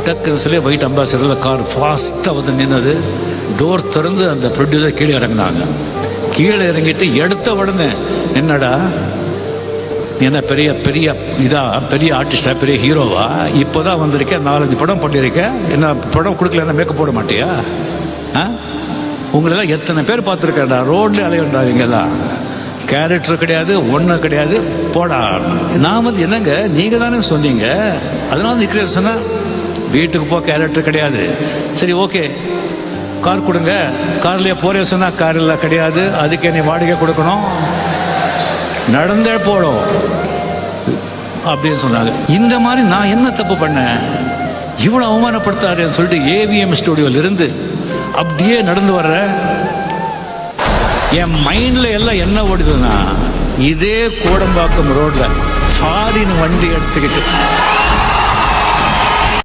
டக்குன்னு சொல்லி white அம்பாசிடரில் car ஃபாஸ்ட்டாக வந்து நின்னது. டோர் திறந்து அந்த ப்ரொடியூசர் கீழே இறங்கினாங்க. கீழே இறங்கிட்டு எடுத்த உடனே, என்னடா என்ன பெரிய பெரிய பெரிய ஆர்டிஸ்டா, பெரிய ஹீரோவா, இப்போதான் வந்திருக்கேன், 4-5 படம் பண்ணியிருக்கேன், என்ன படம் கொடுக்கல மேக்கப் போட மாட்டியா? உங்களெல்லாம் எத்தனை பேர் பார்த்துருக்கேன்டா, ரோட்ல அலையண்டாதீங்கதான், கேரக்டர் கிடையாது, ஒன்றும் கிடையாது, போடா. நான் வந்து என்னங்க நீங்க தானே சொன்னீங்க, அதனால நிற்கிற சொன்னா வீட்டுக்கு போ, கேரக்டர் கிடையாது. சரி ஓகே, கார் கொடுங்க, கார்லயே போறே சொன்னா காரில் கிடையாது, அதுக்கே நீ வாடகை கொடுக்கணும், நடந்தே போடும் அப்படின்னு சொன்னாங்க. இந்த மாதிரி நான் என்ன தப்பு பண்ணேன், இவ்வளவு அவமானப்படுத்தாருன்னு சொல்லிட்டு ஏவிஎம் ஸ்டுடியோல இருந்து அப்படியே நடந்து வர்ற என் மைண்ட்ல எல்லாம் என்ன ஓடுதுன்னா, இதே கோடம்பாக்கம் ரோட்ல ஃபாரின் வண்டி எடுத்துக்கிட்டு